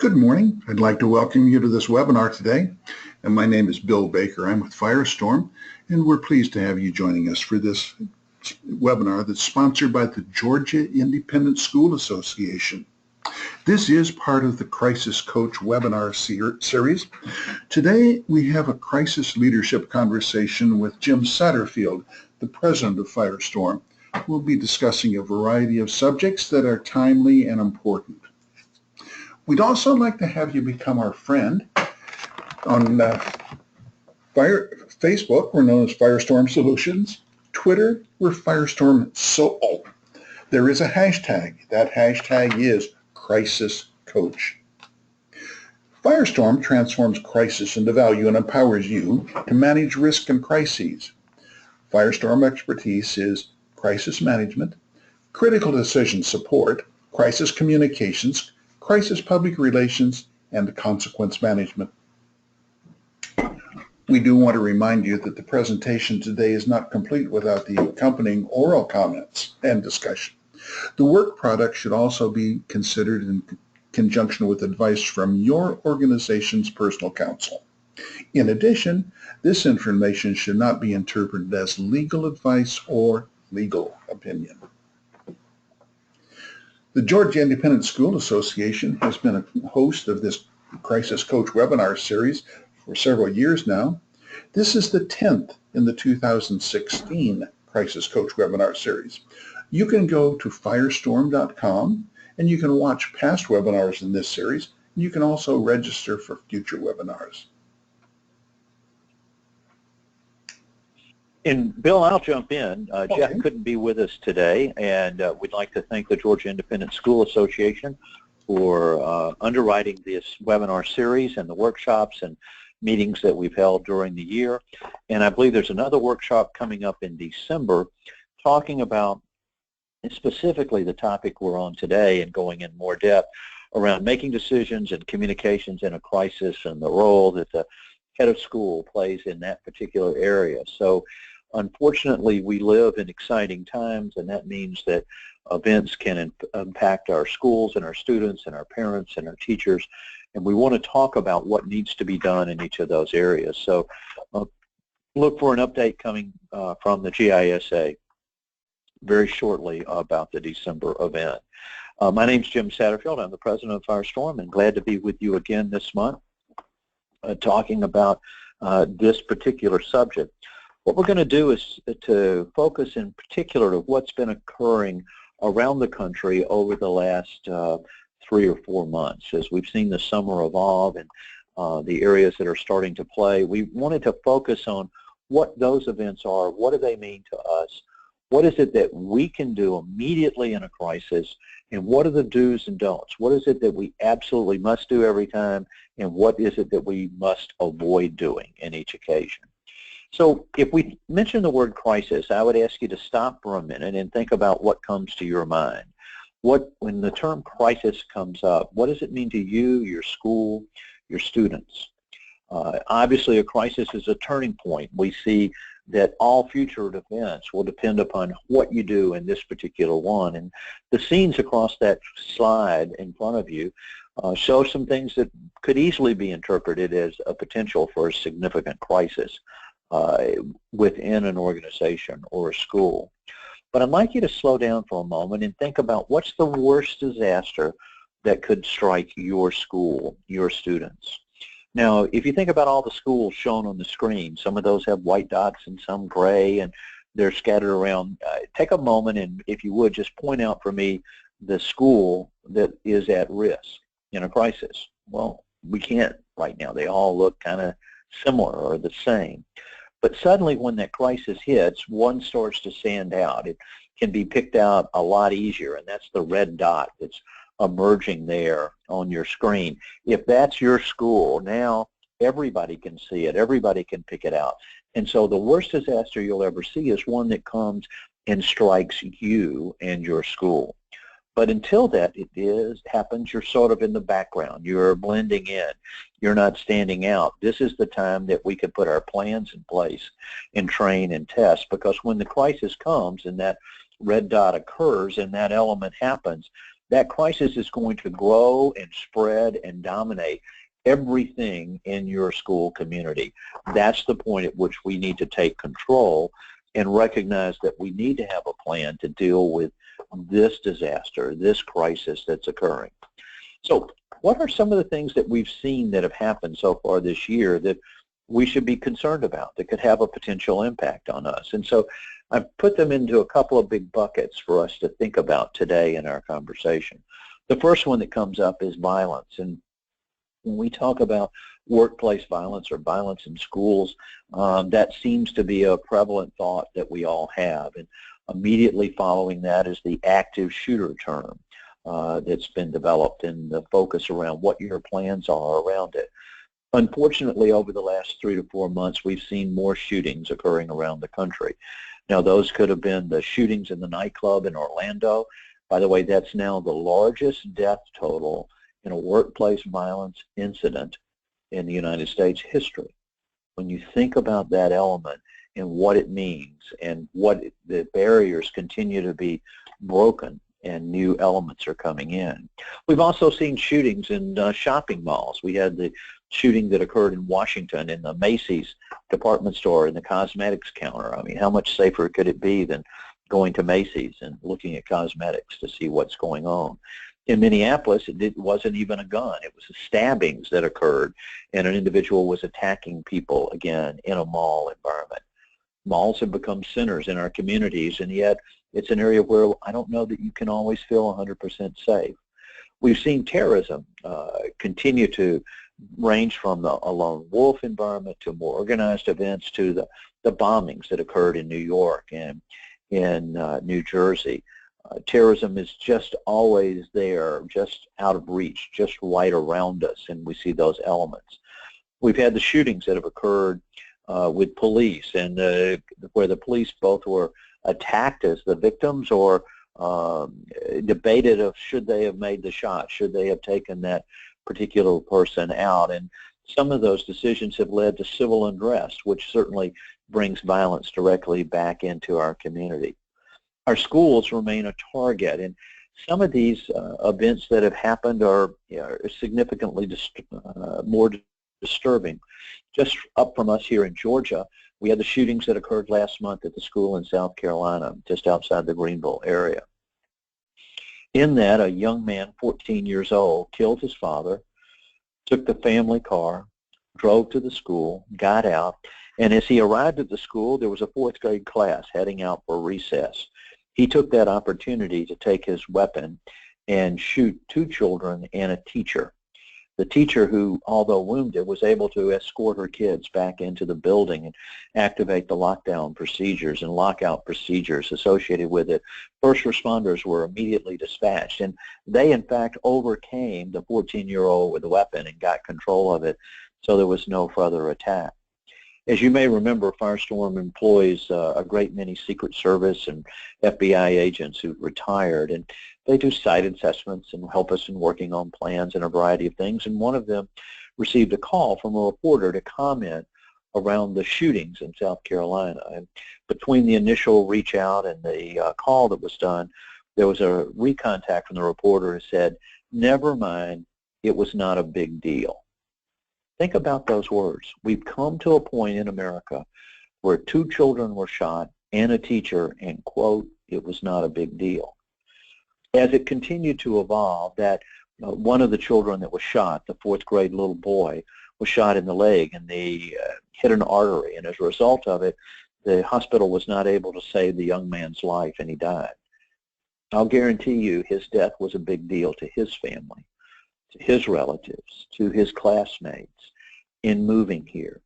Good morning. I'd like to welcome you to this webinar today. And my name is Bill Baker. I'm with Firestorm, and we're pleased to have you joining us for this webinar that's sponsored by the Georgia Independent School Association. This is part of the Crisis Coach webinar series. Today, we have a crisis leadership conversation with Jim Satterfield, the president of Firestorm. We'll be discussing a variety of subjects that are timely and important. We'd also like to have you become our friend. On Facebook, we're known as Firestorm Solutions. Twitter, we're Firestorm Soul. There is a hashtag. That hashtag is Crisis Coach. Firestorm transforms crisis into value and empowers you to manage risk and crises. Firestorm expertise is crisis management, critical decision support, crisis communications, crisis public relations, and consequence management. We do want to remind you that the presentation today is not complete without the accompanying oral comments and discussion. The work product should also be considered in conjunction with advice from your organization's personal counsel. In addition, this information should not be interpreted as legal advice or legal opinion. The Georgia Independent School Association has been a host of this Crisis Coach webinar series for several years now. This is the 10th in the 2016 Crisis Coach webinar series. You can go to firestorm.com and you can watch past webinars in this series. You can also register for future webinars. And Bill, I'll jump in. Okay. Jeff couldn't be with us today, and we'd like to thank the Georgia Independent School Association for underwriting this webinar series and the workshops and meetings that we've held during the year. And I believe there's another workshop coming up in December talking about specifically the topic we're on today and going in more depth around making decisions and communications in a crisis and the role that the head of school plays in that particular area. So unfortunately, we live in exciting times, and that means that events can impact our schools and our students and our parents and our teachers, and we want to talk about what needs to be done in each of those areas. So look for an update coming from the GISA very shortly about the December event. My name's Jim Satterfield. I'm the president of Firestorm, and glad to be with you again this month talking about this particular subject. What we're going to do is to focus in particular to what's been occurring around the country over the last 3 or 4 months. As we've seen the summer evolve and the areas that are starting to play, we wanted to focus on what those events are, what do they mean to us, what is it that we can do immediately in a crisis, and what are the do's and don'ts? What is it that we absolutely must do every time, and what is it that we must avoid doing in each occasion? So if we mention the word crisis, I would ask you to stop for a minute and think about what comes to your mind. When the term crisis comes up, what does it mean to you, your school, your students? Obviously, a crisis is a turning point. We see that all future events will depend upon what you do in this particular one. And the scenes across that slide in front of you show some things that could easily be interpreted as a potential for a significant crisis within an organization or a school. But I'd like you to slow down for a moment and think about what's the worst disaster that could strike your school, your students. Now, if you think about all the schools shown on the screen, some of those have white dots and some gray, and they're scattered around. Take a moment and, if you would, just point out for me the school that is at risk in a crisis. Well, we can't right now. They all look kind of similar or the same. But suddenly when that crisis hits, one starts to stand out. It can be picked out a lot easier, and that's the red dot that's emerging there on your screen. If that's your school, now everybody can see it. Everybody can pick it out. And so the worst disaster you'll ever see is one that comes and strikes you and your school. But until that happens, you're sort of in the background. You're blending in. You're not standing out. This is the time that we can put our plans in place and train and test, because when the crisis comes and that red dot occurs and that element happens, that crisis is going to grow and spread and dominate everything in your school community. That's the point at which we need to take control and recognize that we need to have a plan to deal with this disaster, this crisis that's occurring. So what are some of the things that we've seen that have happened so far this year that we should be concerned about that could have a potential impact on us? And so I've put them into a couple of big buckets for us to think about today in our conversation. The first one that comes up is violence. And when we talk about workplace violence or violence in schools, that seems to be a prevalent thought that we all have. And immediately following that is the active shooter term that's been developed and the focus around what your plans are around it. Unfortunately, over the last 3 to 4 months, we've seen more shootings occurring around the country. Now, those could have been the shootings in the nightclub in Orlando. By the way, that's now the largest death total in a workplace violence incident in the United States history. When you think about that element and what it means and what the barriers continue to be broken and new elements are coming in. We've also seen shootings in shopping malls. We had the shooting that occurred in Washington in the Macy's department store in the cosmetics counter. I mean, how much safer could it be than going to Macy's and looking at cosmetics to see what's going on? In Minneapolis, it wasn't even a gun. It was stabbings that occurred, and an individual was attacking people, again, in a mall environment. Malls have become centers in our communities, and yet it's an area where I don't know that you can always feel 100% safe. We've seen terrorism continue to range from a lone wolf environment to more organized events to the bombings that occurred in New York and in New Jersey. Terrorism is just always there, just out of reach, just right around us, and we see those elements. We've had the shootings that have occurred with police, and where the police both were attacked as the victims or debated of should they have made the shot, should they have taken that particular person out. And some of those decisions have led to civil unrest, which certainly brings violence directly back into our community. Our schools remain a target, and some of these events that have happened are significantly more disturbing. Just up from us here in Georgia, we had the shootings that occurred last month at the school in South Carolina, just outside the Greenville area. In that, a young man, 14 years old, killed his father, took the family car, drove to the school, got out, and as he arrived at the school, there was a 4th grade class heading out for recess. He took that opportunity to take his weapon and shoot 2 children and a teacher. The teacher, who, although wounded, was able to escort her kids back into the building and activate the lockdown procedures and lockout procedures associated with it. First responders were immediately dispatched, and they, in fact, overcame the 14-year-old with the weapon and got control of it, so there was no further attack. As you may remember, Firestorm employs a great many Secret Service and FBI agents who've retired, and they do site assessments and help us in working on plans and a variety of things. And one of them received a call from a reporter to comment around the shootings in South Carolina. And between the initial reach out and the call that was done, there was a recontact from the reporter who said, "Never mind, it was not a big deal." Think about those words. We've come to a point in America where 2 children were shot and a teacher, and, quote, "it was not a big deal." As it continued to evolve, that one of the children that was shot, the 4th grade little boy, was shot in the leg, and they hit an artery, and as a result of it, the hospital was not able to save the young man's life, and he died. I'll guarantee you his death was a big deal to his family, to his relatives, to his classmates in moving here.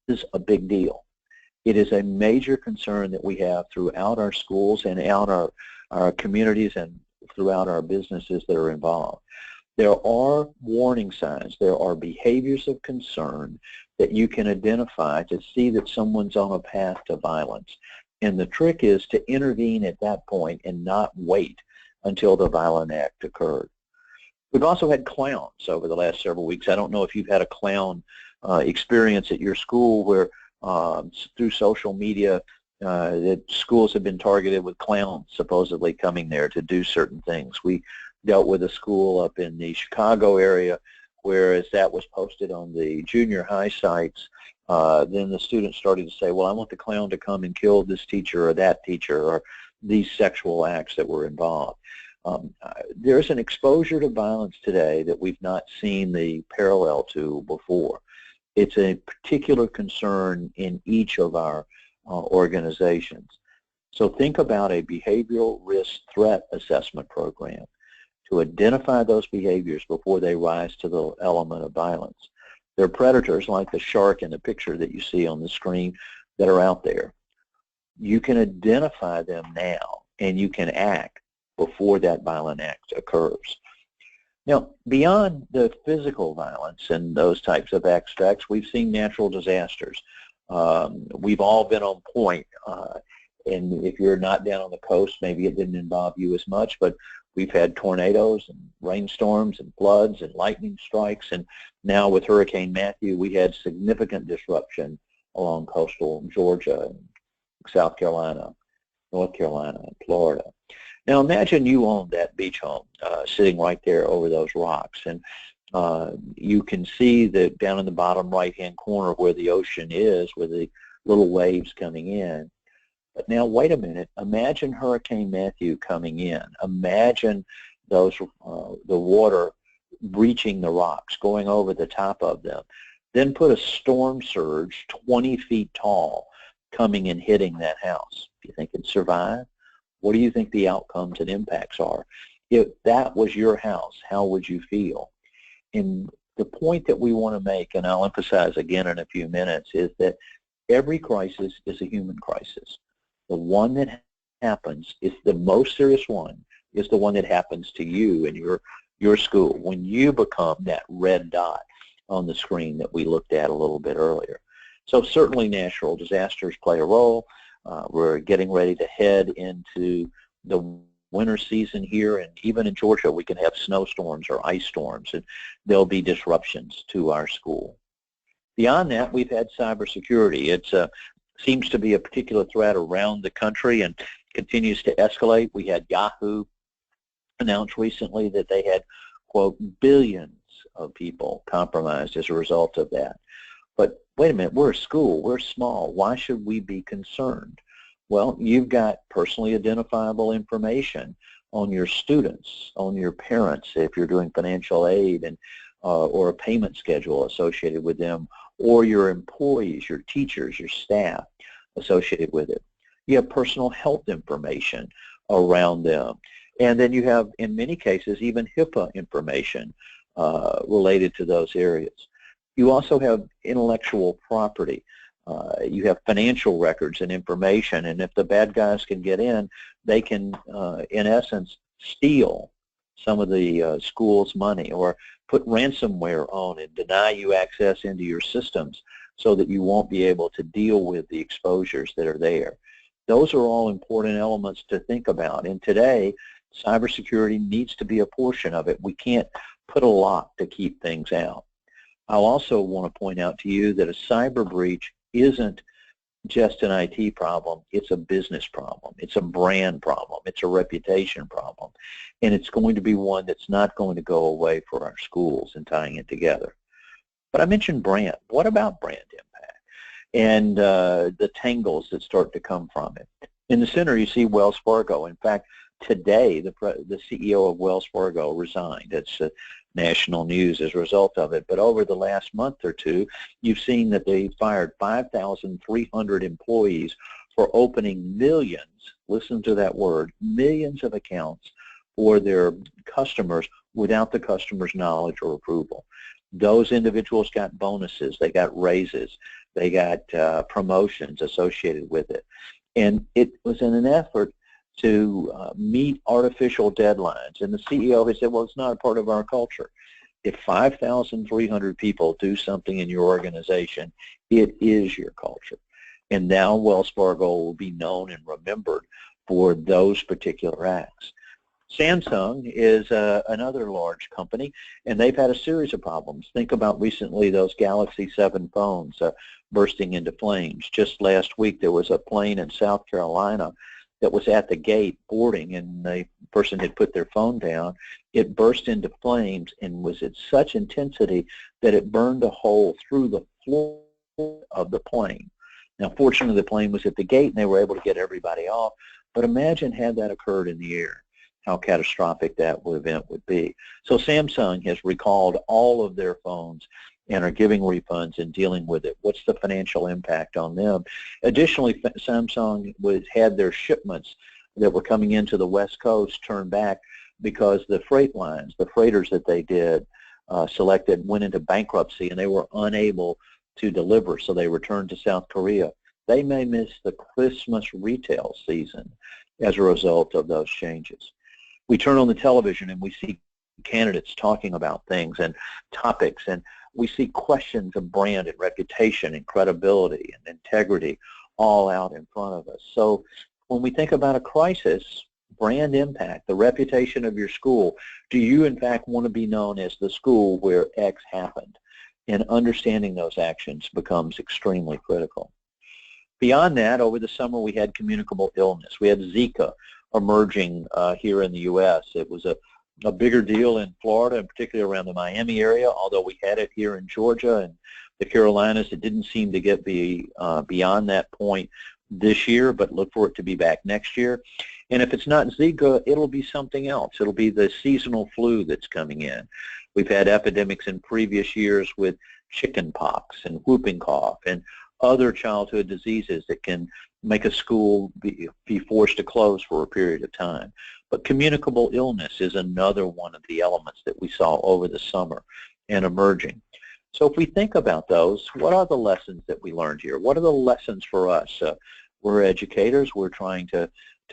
This is a big deal. It is a major concern that we have throughout our schools and out our communities and throughout our businesses that are involved. There are warning signs. There are behaviors of concern that you can identify to see that someone's on a path to violence. And the trick is to intervene at that point and not wait until the violent act occurred. We've also had clowns over the last several weeks. I don't know if you've had a clown experience at your school where through social media that schools have been targeted with clowns supposedly coming there to do certain things. We dealt with a school up in the Chicago area where, as that was posted on the junior high sites, then the students started to say, well, I want the clown to come and kill this teacher or that teacher, or these sexual acts that were involved. There's an exposure to violence today that we've not seen the parallel to before. It's a particular concern in each of our organizations. So think about a behavioral risk threat assessment program to identify those behaviors before they rise to the element of violence. There are predators like the shark in the picture that you see on the screen that are out there. You can identify them now, and you can act before that violent act occurs. Now, beyond the physical violence and those types of aspects, we've seen natural disasters. We've all been on point, and if you're not down on the coast, maybe it didn't involve you as much, but we've had tornadoes and rainstorms and floods and lightning strikes, and now with Hurricane Matthew, we had significant disruption along coastal Georgia and South Carolina, North Carolina, and Florida. Now imagine you own that beach home sitting right there over those rocks, and you can see that down in the bottom right-hand corner where the ocean is, with the little waves coming in. But now wait a minute, imagine Hurricane Matthew coming in. Imagine those the water breaching the rocks, going over the top of them. Then put a storm surge 20 feet tall coming and hitting that house. Do you think it'd survive? What do you think the outcomes and impacts are? If that was your house, how would you feel? And the point that we want to make, and I'll emphasize again in a few minutes, is that every crisis is a human crisis. The one that happens is the most serious one, is the one that happens to you and your school when you become that red dot on the screen that we looked at a little bit earlier. So certainly natural disasters play a role. We're getting ready to head into the winter season here, and even in Georgia we can have snowstorms or ice storms, and there'll be disruptions to our school. Beyond that, we've had cybersecurity. It seems to be a particular threat around the country and continues to escalate. We had Yahoo announced recently that they had, quote, billions of people compromised as a result of that. But wait a minute, we're a school, we're small, why should we be concerned? Well, you've got personally identifiable information on your students, on your parents, if you're doing financial aid, and or a payment schedule associated with them, or your employees, your teachers, your staff associated with it. You have personal health information around them. And then you have, in many cases, even HIPAA information related to those areas. You also have intellectual property. You have financial records and information, and if the bad guys can get in, they can, in essence, steal some of the school's money, or put ransomware on and deny you access into your systems so that you won't be able to deal with the exposures that are there. Those are all important elements to think about, and today, cybersecurity needs to be a portion of it. We can't put a lock to keep things out. I'll also want to point out to you that a cyber breach isn't just an IT problem, it's a business problem, it's a brand problem, it's a reputation problem, and it's going to be one that's not going to go away for our schools in tying it together. But I mentioned brand. What about brand impact and the tangles that start to come from it? In the center you see Wells Fargo. In fact, today the CEO of Wells Fargo resigned. It's national news as a result of it. But over the last month or two, you've seen that they fired 5,300 employees for opening millions, listen to that word, millions of accounts for their customers without the customer's knowledge or approval. Those individuals got bonuses, they got raises, they got promotions associated with it. And it was in an effort to meet artificial deadlines. And the CEO has said, well, it's not a part of our culture. If 5,300 people do something in your organization, it is your culture. And now Wells Fargo will be known and remembered for those particular acts. Samsung is another large company, and they've had a series of problems. Think about recently those Galaxy 7 phones. bursting into flames. Just last week there was a plane in South Carolina that was at the gate boarding, and the person had put their phone down. It burst into flames and was at such intensity that it burned a hole through the floor of the plane. Now, fortunately, the plane was at the gate and they were able to get everybody off, but imagine had that occurred in the air, how catastrophic that event would be. So Samsung has recalled all of their phones and are giving refunds and dealing with it. What's the financial impact on them? Additionally, Samsung had their shipments that were coming into the West Coast turned back because the freight lines, the freighters that they did selected, went into bankruptcy and they were unable to deliver, so they returned to South Korea. They may miss the Christmas retail season as a result of those changes. We turn on the television and we see candidates talking about things and topics, and we see questions of brand and reputation and credibility and integrity all out in front of us. So when we think about a crisis, brand impact, the reputation of your school, do you in fact want to be known as the school where X happened? And understanding those actions becomes extremely critical. Beyond that, over the summer we had communicable illness. We had Zika emerging here in the U.S. It was a bigger deal in Florida, and particularly around the Miami area, although we had it here in Georgia and the Carolinas. It didn't seem to get beyond that point this year, but look for it to be back next year. And if it's not Zika, it'll be something else. It'll be the seasonal flu that's coming in. We've had epidemics in previous years with chicken pox and whooping cough and other childhood diseases that can make a school be forced to close for a period of time. But communicable illness is another one of the elements that we saw over the summer and emerging. So if we think about those, what are the lessons that we learned here? What are the lessons for us? We're educators. We're trying to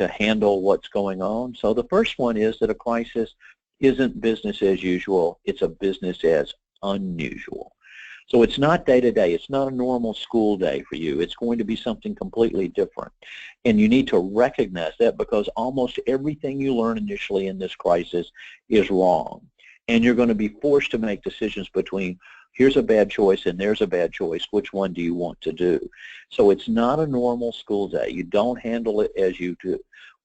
handle what's going on. So the first one is that a crisis isn't business as usual. It's a business as unusual. So it's not day-to-day. It's not a normal school day for you. It's going to be something completely different. And you need to recognize that, because almost everything you learn initially in this crisis is wrong. And you're going to be forced to make decisions between here's a bad choice and there's a bad choice. Which one do you want to do? So it's not a normal school day. You don't handle it as you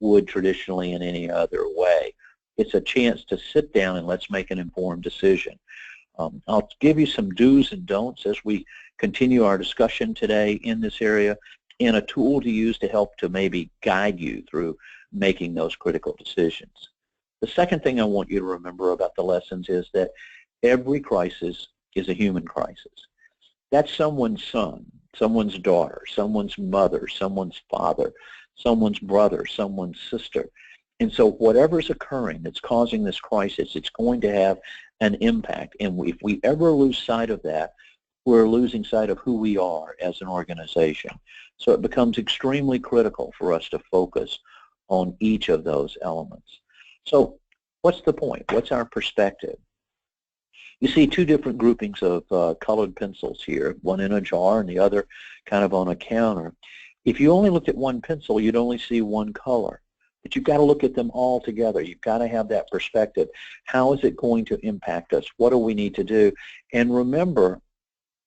would traditionally in any other way. It's a chance to sit down and let's make an informed decision. I'll give you some do's and don'ts as we continue our discussion today in this area, and a tool to use to help to maybe guide you through making those critical decisions. The second thing I want you to remember about the lessons is that every crisis is a human crisis. That's someone's son, someone's daughter, someone's mother, someone's father, someone's brother, someone's sister. And so whatever's occurring that's causing this crisis, it's going to have an impact. And if we ever lose sight of that, we're losing sight of who we are as an organization. So it becomes extremely critical for us to focus on each of those elements. So what's the point? What's our perspective? You see two different groupings of colored pencils here, one in a jar and the other kind of on a counter. If you only looked at one pencil, you'd only see one color. But you've got to look at them all together. You've got to have that perspective. How is it going to impact us? What do we need to do? And remember,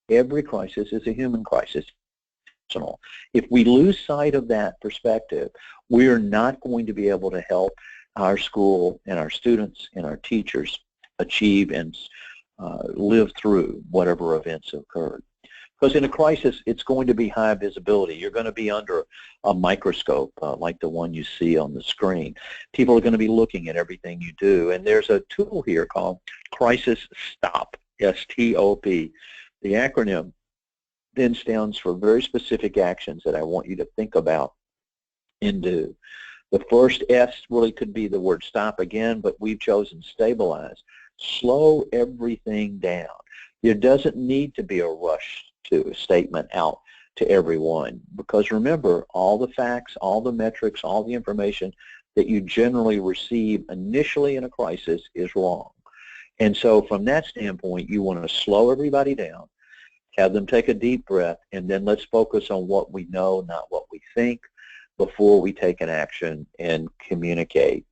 every crisis is a human crisis. If we lose sight of that perspective, we are not going to be able to help our school and our students and our teachers achieve and live through whatever events occurred. Because in a crisis, it's going to be high visibility. You're going to be under a microscope like the one you see on the screen. People are going to be looking at everything you do. And there's a tool here called Crisis Stop, S-T-O-P. The acronym then stands for very specific actions that I want you to think about and do. The first S really could be the word stop again, but we've chosen stabilize. Slow everything down. There doesn't need to be a rush to a statement out to everyone, because remember, all the facts, all the metrics, all the information that you generally receive initially in a crisis is wrong. And so from that standpoint, you want to slow everybody down, have them take a deep breath, and then let's focus on what we know, not what we think, before we take an action and communicate.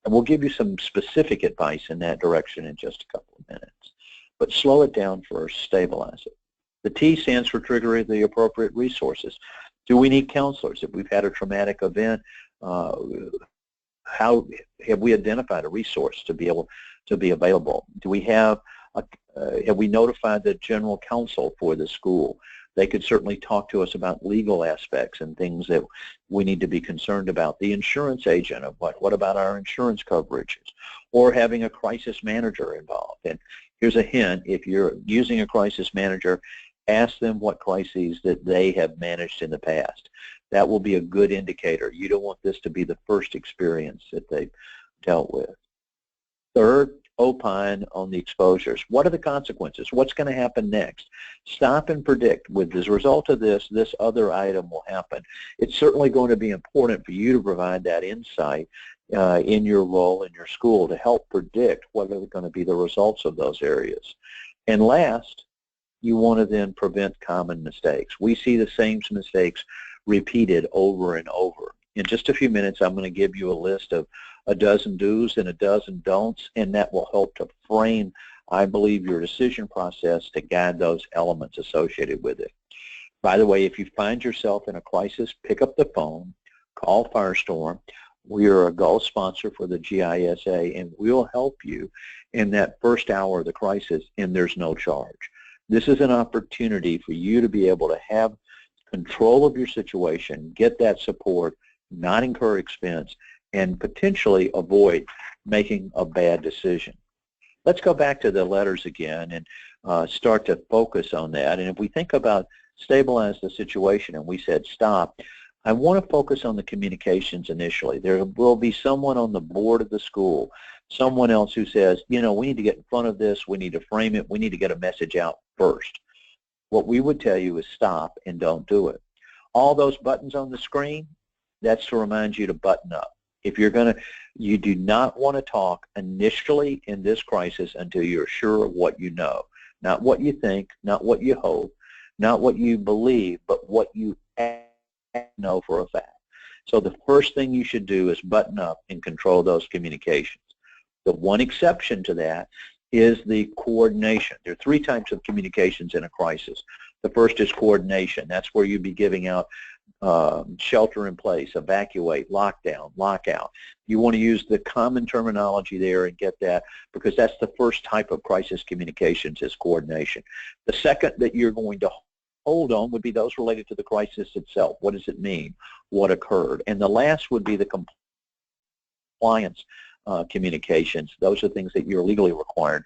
And we'll give you some specific advice in that direction in just a couple of minutes. But slow it down first, stabilize it. The T stands for triggering the appropriate resources. Do we need counselors? If we've had a traumatic event, how have we identified a resource to be able to be available? Do we have we notified the general counsel for the school? They could certainly talk to us about legal aspects and things that we need to be concerned about. The insurance agent of what about our insurance coverages? Or having a crisis manager involved. And here's a hint, if you're using a crisis manager, ask them what crises that they have managed in the past. That will be a good indicator. You don't want this to be the first experience that they've dealt with. Third, opine on the exposures. What are the consequences? What's going to happen next? Stop and predict. With as a result of this other item will happen. It's certainly going to be important for you to provide that insight in your role in your school to help predict what are going to be the results of those areas. And last, you want to then prevent common mistakes. We see the same mistakes repeated over and over. In just a few minutes, I'm going to give you a list of a dozen do's and a dozen don'ts, and that will help to frame, I believe, your decision process to guide those elements associated with it. By the way, if you find yourself in a crisis, pick up the phone, call Firestorm. We are a gold sponsor for the GISA, and we'll help you in that first hour of the crisis, and there's no charge. This is an opportunity for you to be able to have control of your situation, get that support, not incur expense, and potentially avoid making a bad decision. Let's go back to the letters again and start to focus on that. And if we think about stabilize the situation and we said stop, I want to focus on the communications initially. There will be someone on the board of the school, someone else who says, you know, we need to get in front of this, we need to frame it, we need to get a message out first. What we would tell you is stop and don't do it. All those buttons on the screen, that's to remind you to button up. If you're going to, you do not want to talk initially in this crisis until you're sure of what you know. Not what you think, not what you hope, not what you believe, but what you know for a fact. So the first thing you should do is button up and control those communications. The one exception to that is the coordination. There are three types of communications in a crisis. The first is coordination. That's where you'd be giving out shelter in place, evacuate, lockdown, lockout. You want to use the common terminology there and get that, because that's the first type of crisis communications is coordination. The second that you're going to hold on would be those related to the crisis itself. What does it mean? What occurred? And the last would be the compliance communications. Those are things that you're legally required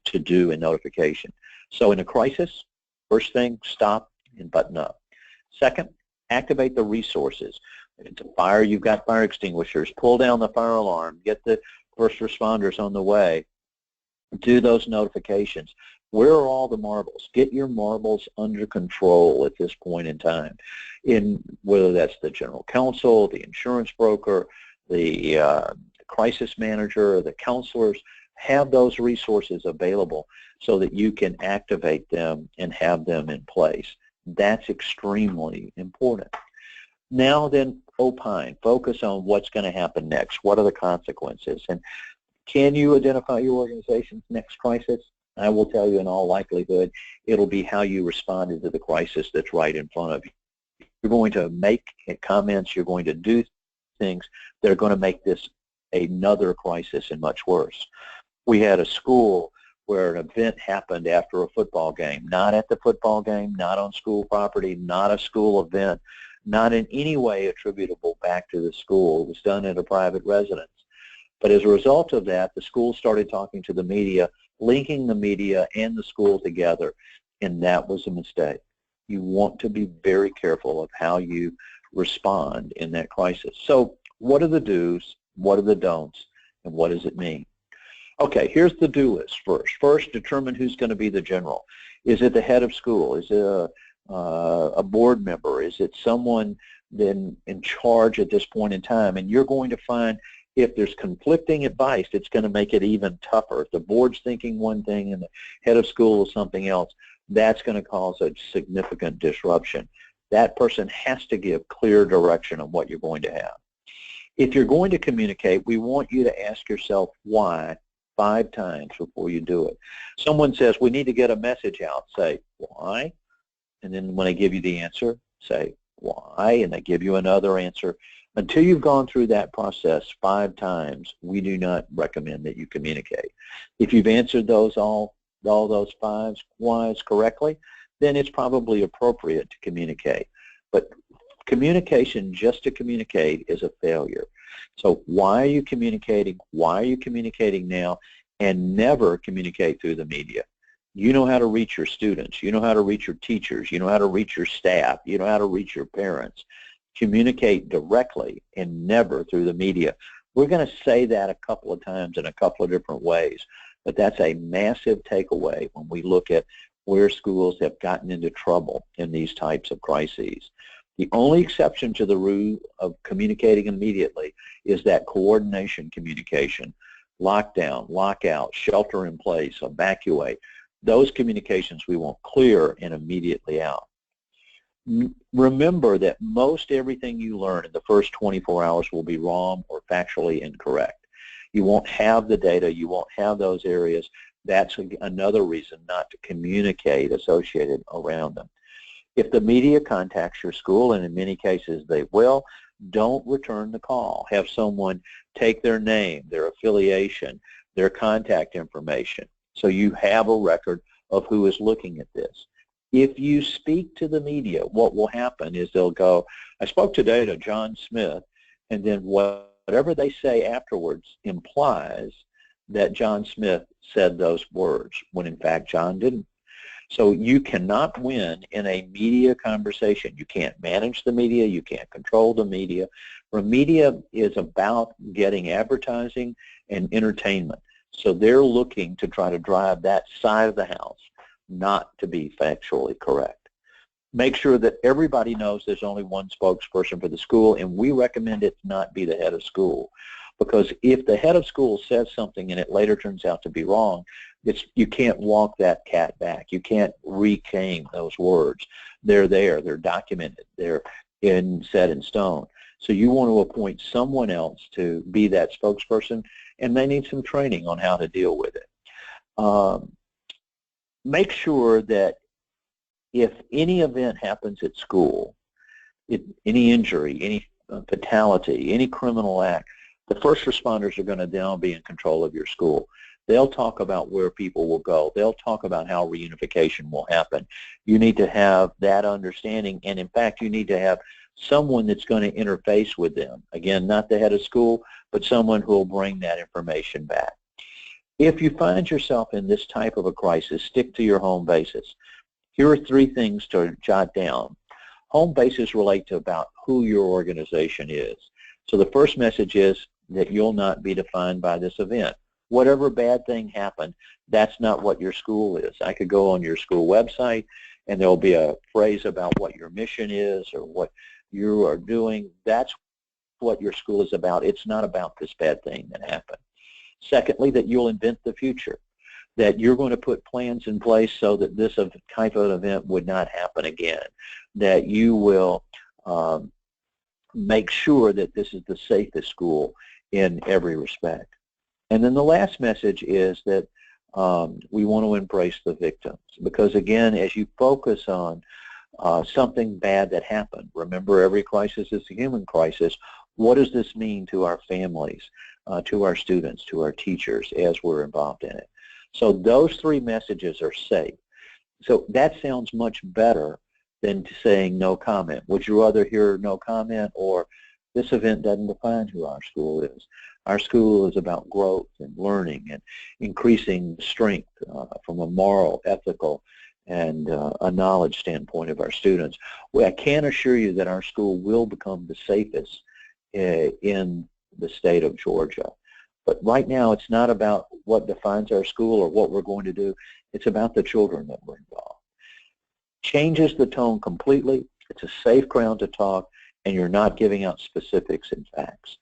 to do in notification. So in a crisis, first thing, stop and button up. Second, activate the resources. If it's a fire, you've got fire extinguishers. Pull down the fire alarm. Get the first responders on the way. Do those notifications. Where are all the marbles? Get your marbles under control at this point in time. In whether that's the general counsel, the insurance broker, the crisis manager, the counselors, have those resources available so that you can activate them and have them in place. That's extremely important. Now then, opine. Focus on what's going to happen next. What are the consequences? And can you identify your organization's next crisis? I will tell you in all likelihood, it'll be how you responded to the crisis that's right in front of you. You're going to make comments, you're going to do things that are going to make this another crisis and much worse. We had a school where an event happened after a football game, not at the football game, not on school property, not a school event, not in any way attributable back to the school. It was done at a private residence. But as a result of that, the school started talking to the media, linking the media and the school together, and that was a mistake. You want to be very careful of how you respond in that crisis. So what are the do's, what are the don'ts, and what does it mean? Okay, here's the do list first. First, determine who's going to be the general. Is it the head of school? Is it a board member? Is it someone then in charge at this point in time? And you're going to find if there's conflicting advice, it's going to make it even tougher. If the board's thinking one thing and the head of school is something else, that's going to cause a significant disruption. That person has to give clear direction on what you're going to have. If you're going to communicate, we want you to ask yourself why 5 times before you do it. Someone says, we need to get a message out. Say, why? And then when they give you the answer, say why, and they give you another answer. Until you've gone through that process 5 times, we do not recommend that you communicate. If you've answered all those 5 whys correctly, then it's probably appropriate to communicate. But communication just to communicate is a failure. So why are you communicating? Why are you communicating now? And never communicate through the media. You know how to reach your students. You know how to reach your teachers. You know how to reach your staff. You know how to reach your parents. Communicate directly and never through the media. We're going to say that a couple of times in a couple of different ways, but that's a massive takeaway when we look at where schools have gotten into trouble in these types of crises. The only exception to the rule of communicating immediately is that coordination communication, lockdown, lockout, shelter in place, evacuate. Those communications we want clear and immediately out. Remember that most everything you learn in the first 24 hours will be wrong or factually incorrect. You won't have the data. You won't have those areas. That's another reason not to communicate associated around them. If the media contacts your school, and in many cases they will, don't return the call. Have someone take their name, their affiliation, their contact information, so you have a record of who is looking at this. If you speak to the media, what will happen is they'll go, I spoke today to John Smith, and then whatever they say afterwards implies that John Smith said those words, when in fact John didn't. So you cannot win in a media conversation. You can't manage the media. You can't control the media. The media is about getting advertising and entertainment. So they're looking to try to drive that side of the house, not to be factually correct. Make sure that everybody knows there's only one spokesperson for the school, and we recommend it not be the head of school. Because if the head of school says something and it later turns out to be wrong, you can't walk that cat back. You can't reclaim those words. They're there. They're documented. They're set in stone. So you want to appoint someone else to be that spokesperson, and they need some training on how to deal with it. Make sure that if any event happens at school, any injury, any fatality, any criminal act, the first responders are going to now be in control of your school. They'll talk about where people will go. They'll talk about how reunification will happen. You need to have that understanding, and in fact, you need to have someone that's going to interface with them. Again, not the head of school, but someone who will bring that information back. If you find yourself in this type of a crisis, stick to your home bases. Here are 3 things to jot down. Home bases relate to about who your organization is. So the first message is that you'll not be defined by this event. Whatever bad thing happened, that's not what your school is. I could go on your school website, and there'll be a phrase about what your mission is or what you are doing. That's what your school is about. It's not about this bad thing that happened. Secondly, that you'll invent the future, that you're going to put plans in place so that this type of event would not happen again, that you will make sure that this is the safest school in every respect. And then the last message is that we want to embrace the victims, because again, as you focus on something bad that happened, remember every crisis is a human crisis. What does this mean to our families, to our students, to our teachers as we're involved in it? So those 3 messages are safe. So that sounds much better than saying no comment. Would you rather hear no comment or this event doesn't define who our school is? Our school is about growth and learning and increasing strength from a moral, ethical, and a knowledge standpoint of our students. Well, I can assure you that our school will become the safest in the state of Georgia. But right now, it's not about what defines our school or what we're going to do. It's about the children that we're involved. Changes the tone completely. It's a safe ground to talk, and you're not giving out specifics and facts.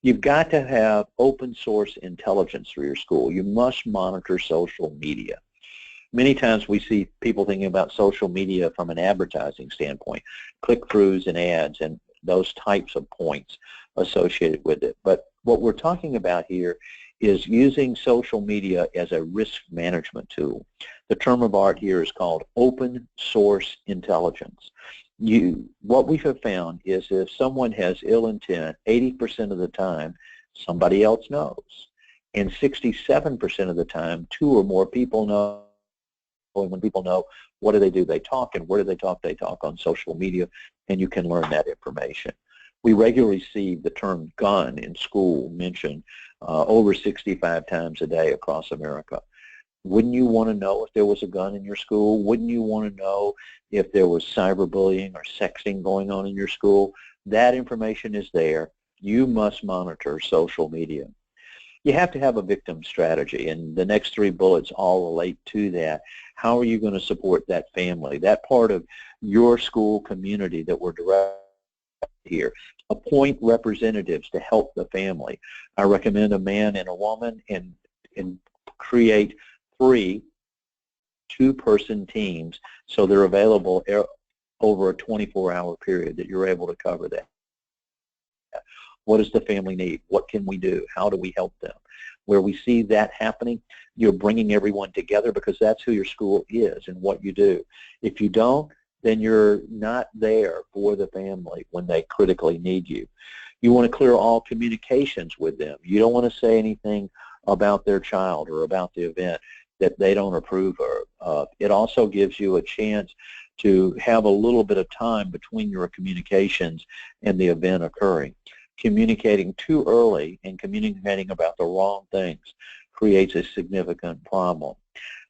You've got to have open source intelligence for your school. You must monitor social media. Many times we see people thinking about social media from an advertising standpoint, click-throughs and ads and those types of points associated with it. But what we're talking about here is using social media as a risk management tool. The term of art here is called open source intelligence. What we have found is if someone has ill intent, 80% of the time, somebody else knows. And 67% of the time, 2 or more people know. And when people know, what do? They talk. And where do they talk? They talk on social media, and you can learn that information. We regularly see the term gun in school mentioned over 65 times a day across America. Wouldn't you want to know if there was a gun in your school? Wouldn't you want to know if there was cyberbullying or sexting going on in your school? That information is there. You must monitor social media. You have to have a victim strategy, and the next 3 bullets all relate to that. How are you going to support that family, that part of your school community that we're directing here? Appoint representatives to help the family. I recommend a man and a woman, and create 3 two-person teams so they're available over a 24-hour period that you're able to cover that. What does the family need? What can we do? How do we help them? Where we see that happening, you're bringing everyone together because that's who your school is and what you do. If you don't, then you're not there for the family when they critically need you. You want to clear all communications with them. You don't want to say anything about their child or about the event that they don't approve of. It also gives you a chance to have a little bit of time between your communications and the event occurring. Communicating too early and communicating about the wrong things creates a significant problem.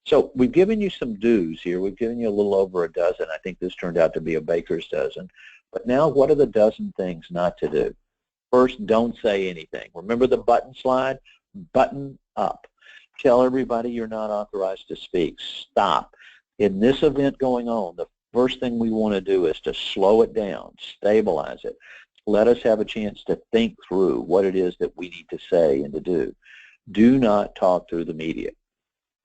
So we've given you some do's here. We've given you a little over a dozen. I think this turned out to be a baker's dozen. But now what are the dozen things not to do? First, don't say anything. Remember the button slide? Button up. Tell everybody you're not authorized to speak. Stop. In this event going on, the first thing we want to do is to slow it down, stabilize it. Let us have a chance to think through what it is that we need to say and to do. Do not talk through the media.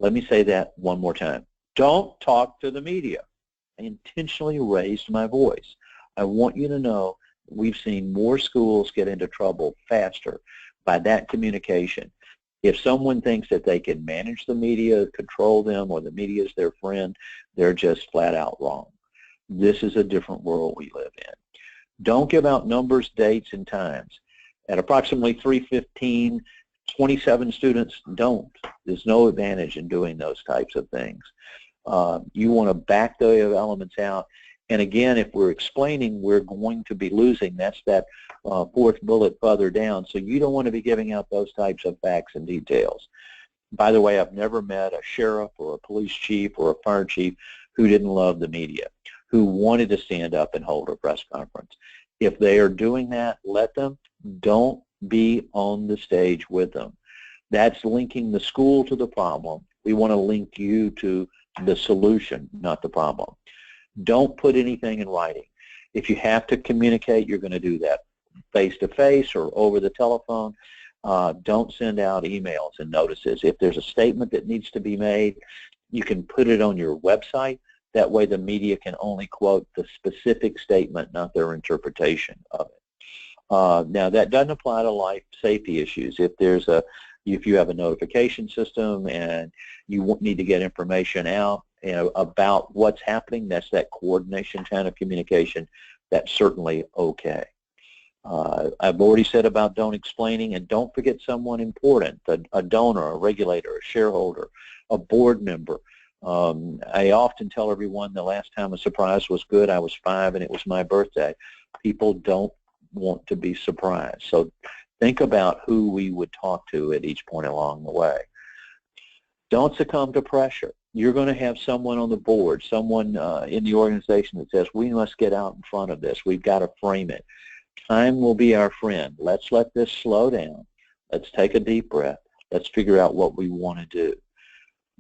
Let me say that one more time. Don't talk to the media. I intentionally raised my voice. I want you to know we've seen more schools get into trouble faster by that communication. If someone thinks that they can manage the media, control them, or the media is their friend, they're just flat out wrong. This is a different world we live in. Don't give out numbers, dates, and times. At approximately 3:15, 27 students don't. There's no advantage in doing those types of things. You want to back the elements out. And again, if we're explaining, we're going to be losing. That's that 4th bullet further down. So you don't want to be giving out those types of facts and details. By the way, I've never met a sheriff or a police chief or a fire chief who didn't love the media, who wanted to stand up and hold a press conference. If they are doing that, let them. Don't be on the stage with them. That's linking the school to the problem. We want to link you to the solution, not the problem. Don't put anything in writing. If you have to communicate, you're going to do that face-to-face or over the telephone. Don't send out emails and notices. If there's a statement that needs to be made, you can put it on your website. That way the media can only quote the specific statement, not their interpretation of it. Now that doesn't apply to life safety issues. If you have a notification system and you need to get information out about what's happening, that's that coordination kind of communication, that's certainly okay. I've already said about don't explaining, and don't forget someone important, a donor, a regulator, a shareholder, a board member. I often tell everyone the last time a surprise was good, I was 5 and it was my birthday. People don't want to be surprised. So think about who we would talk to at each point along the way. Don't succumb to pressure. You're going to have someone on the board, someone in the organization that says, we must get out in front of this. We've got to frame it. Time will be our friend. Let's let this slow down. Let's take a deep breath. Let's figure out what we want to do.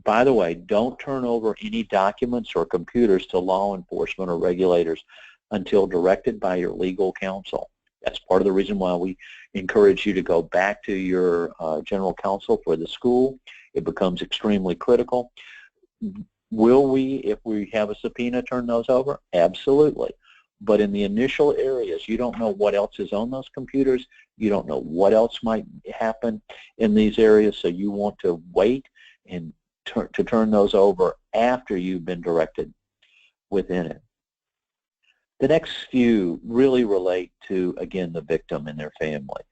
By the way, don't turn over any documents or computers to law enforcement or regulators until directed by your legal counsel. That's part of the reason why we encourage you to go back to your general counsel for the school. It becomes extremely critical. Will we, if we have a subpoena, turn those over? Absolutely. But in the initial areas, you don't know what else is on those computers. You don't know what else might happen in these areas, so you want to wait and to turn those over after you've been directed within it. The next few really relate to, again, the victim and their family.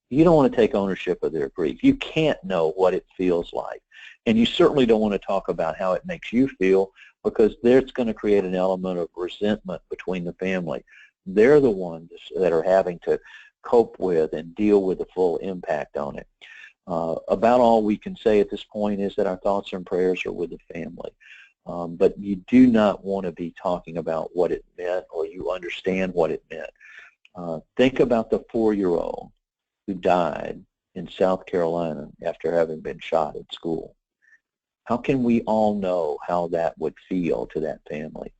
You don't want to take ownership of their grief. You can't know what it feels like. And you certainly don't want to talk about how it makes you feel, because that's going to create an element of resentment between the family. They're the ones that are having to cope with and deal with the full impact on it. About all we can say at this point is that our thoughts and prayers are with the family. But you do not want to be talking about what it meant, or you understand what it meant. Think about the 4-year-old who died in South Carolina after having been shot at school. How can we all know how that would feel to that family?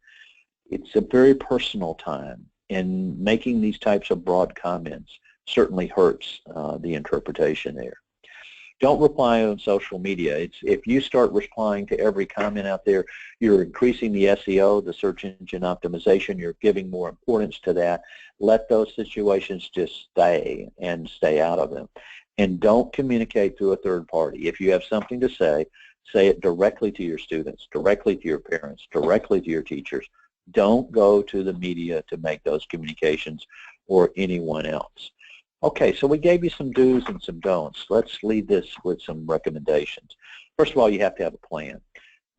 It's a very personal time, and making these types of broad comments certainly hurts the interpretation there. Don't reply on social media. If you start replying to every comment out there, you're increasing the SEO, the search engine optimization. You're giving more importance to that. Let those situations just stay out of them. And don't communicate through a third party. If you have something to say it directly to your students, directly to your parents, directly to your teachers. Don't go to the media to make those communications or anyone else. Okay, so we gave you some do's and some don'ts. Let's lead this with some recommendations. First of all, you have to have a plan.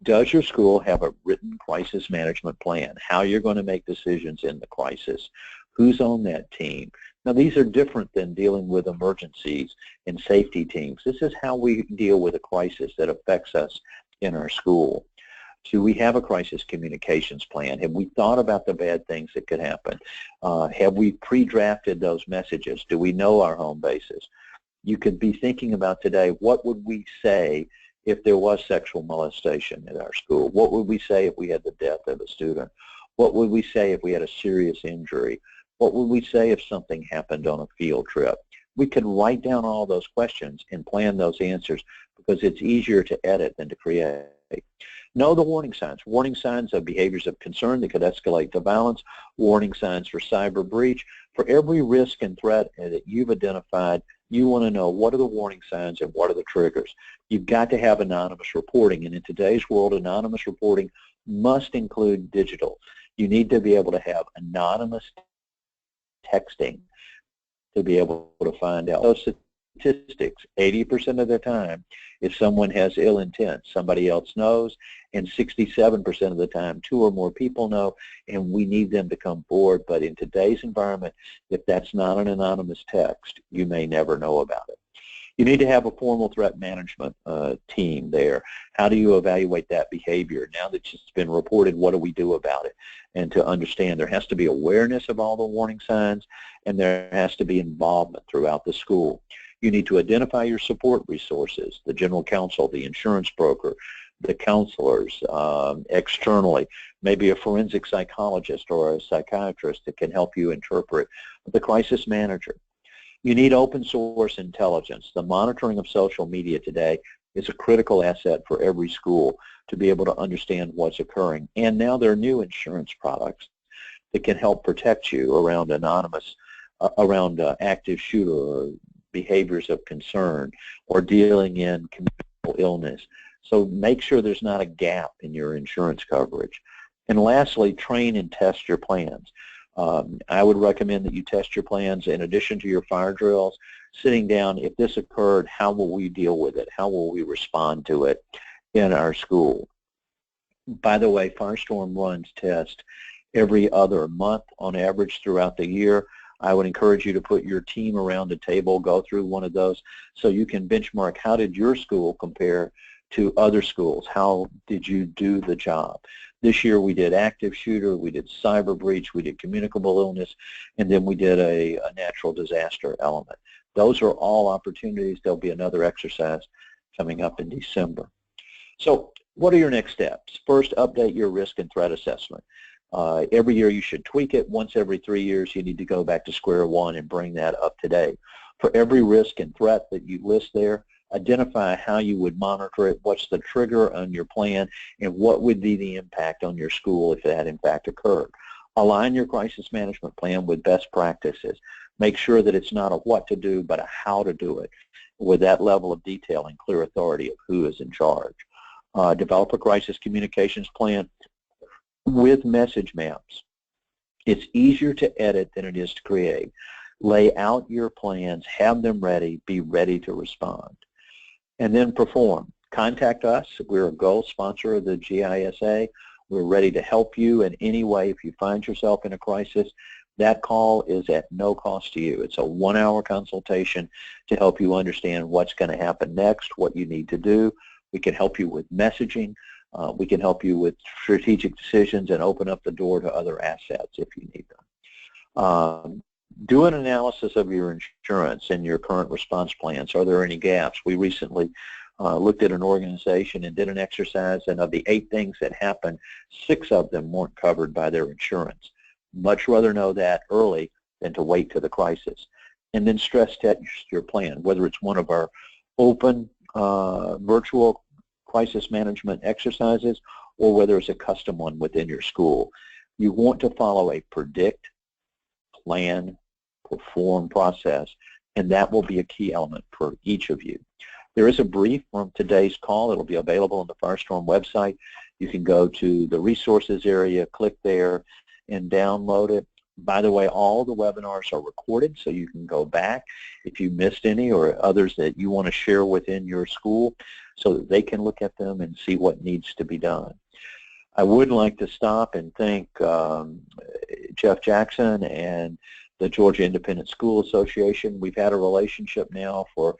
Does your school have a written crisis management plan? How you're going to make decisions in the crisis? Who's on that team? Now, these are different than dealing with emergencies and safety teams. This is how we deal with a crisis that affects us in our school. Do we have a crisis communications plan? Have we thought about the bad things that could happen? Have we pre-drafted those messages? Do we know our home bases? You could be thinking about today, what would we say if there was sexual molestation at our school? What would we say if we had the death of a student? What would we say if we had a serious injury? What would we say if something happened on a field trip? We could write down all those questions and plan those answers, because it's easier to edit than to create. Know the warning signs of behaviors of concern that could escalate to violence, warning signs for cyber breach. For every risk and threat that you've identified, you want to know what are the warning signs and what are the triggers. You've got to have anonymous reporting, and in today's world, anonymous reporting must include digital. You need to be able to have anonymous texting to be able to find out those statistics. 80% of the time, if someone has ill intent, somebody else knows, and 67% of the time, 2 or more people know, and we need them to come forward. But in today's environment, if that's not an anonymous text, you may never know about it. You need to have a formal threat management team there. How do you evaluate that behavior? Now that it's been reported, what do we do about it? And to understand, there has to be awareness of all the warning signs, and there has to be involvement throughout the school. You need to identify your support resources, the general counsel, the insurance broker, the counselors externally, maybe a forensic psychologist or a psychiatrist that can help you interpret, the crisis manager. You need open source intelligence. The monitoring of social media today is a critical asset for every school to be able to understand what's occurring. And now there are new insurance products that can help protect you around anonymous, around active shooter or behaviors of concern, or dealing in communicable illness. So make sure there's not a gap in your insurance coverage. And lastly, train and test your plans. I would recommend that you test your plans in addition to your fire drills, sitting down, if this occurred, how will we deal with it? How will we respond to it in our school? By the way, Firestorm runs tests every other month on average throughout the year. I would encourage you to put your team around a table, go through one of those, so you can benchmark how did your school compare to other schools. How did you do the job? This year we did active shooter, we did cyber breach, we did communicable illness, and then we did a natural disaster element. Those are all opportunities. There'll be another exercise coming up in December. So what are your next steps? First, update your risk and threat assessment. Every year you should tweak it. Once every 3 years you need to go back to square one and bring that up to date. For every risk and threat that you list there, identify how you would monitor it, what's the trigger on your plan, and what would be the impact on your school if that in fact occurred. Align your crisis management plan with best practices. Make sure that it's not a what to do, but a how to do it with that level of detail and clear authority of who is in charge. Develop a crisis communications plan with message maps. It's easier to edit than it is to create. Lay out your plans, have them ready, be ready to respond. And then perform. Contact us. We're a gold sponsor of the GISA. We're ready to help you in any way if you find yourself in a crisis. That call is at no cost to you. It's a 1-hour consultation to help you understand what's going to happen next, what you need to do. We can help you with messaging. We can help you with strategic decisions and open up the door to other assets if you need them. Do an analysis of your insurance and your current response plans. Are there any gaps? We recently looked at an organization and did an exercise, and of the 8 things that happened, 6 of them weren't covered by their insurance. Much rather know that early than to wait to the crisis. And then stress test your plan, whether it's one of our open virtual crisis management exercises or whether it's a custom one within your school. You want to follow a predict, plan, perform process, and that will be a key element for each of you. There is a brief from today's call. It'll be available on the Firestorm website. You can go to the resources area, click there, and download it. By the way, all the webinars are recorded, so you can go back if you missed any or others that you want to share within your school so that they can look at them and see what needs to be done. I would like to stop and thank Jeff Jackson and the Georgia Independent School Association. We've had a relationship now for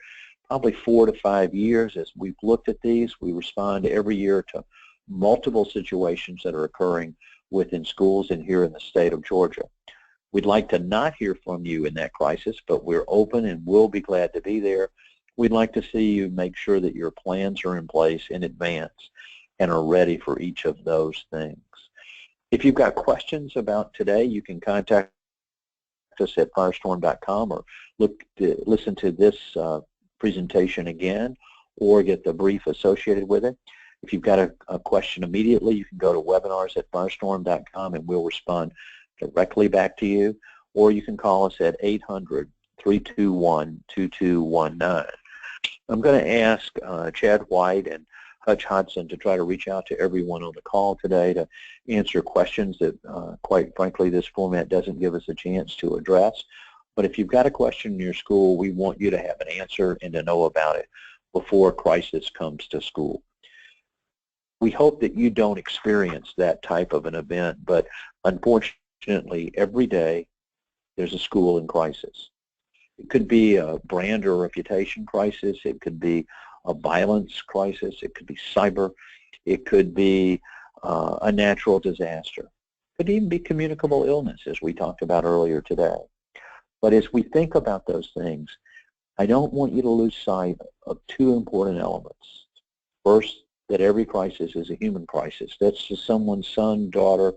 probably 4 to 5 years. As we've looked at these, we respond every year to multiple situations that are occurring within schools and here in the state of Georgia. We'd like to not hear from you in that crisis, but we're open and we'll be glad to be there. We'd like to see you make sure that your plans are in place in advance and are ready for each of those things. If you've got questions about today, you can contact us at firestorm.com or listen to this presentation again or get the brief associated with it. If you've got a question immediately, you can go to webinars@firestorm.com and we'll respond directly back to you, or you can call us at 800-321-2219. I'm going to ask Chad White and Hutch Hodson to try to reach out to everyone on the call today to answer questions that, quite frankly, this format doesn't give us a chance to address. But if you've got a question in your school, we want you to have an answer and to know about it before a crisis comes to school. We hope that you don't experience that type of an event, but unfortunately, every day there's a school in crisis. It could be a brand or reputation crisis. It could be a violence crisis. It could be cyber. It could be a natural disaster. It could even be communicable illness, as we talked about earlier today. But as we think about those things, I don't want you to lose sight of 2 important elements. First, that every crisis is a human crisis. That's just someone's son, daughter,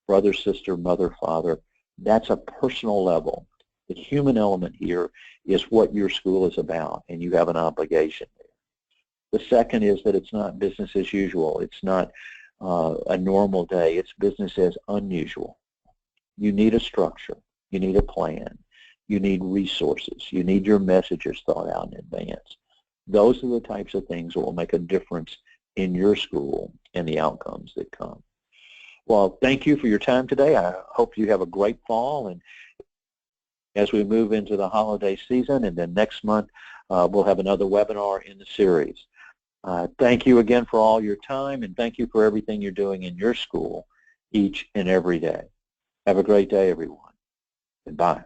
brother, sister, mother, father. That's a personal level. The human element here is what your school is about, and you have an obligation there. The second is that it's not business as usual. It's not a normal day. It's business as unusual. You need a structure. You need a plan. You need resources. You need your messages thought out in advance. Those are the types of things that will make a difference in your school and the outcomes that come. Well, thank you for your time today. I hope you have a great fall, and as we move into the holiday season, and then next month we'll have another webinar in the series. Thank you again for all your time, and thank you for everything you're doing in your school each and every day. Have a great day, everyone. Goodbye.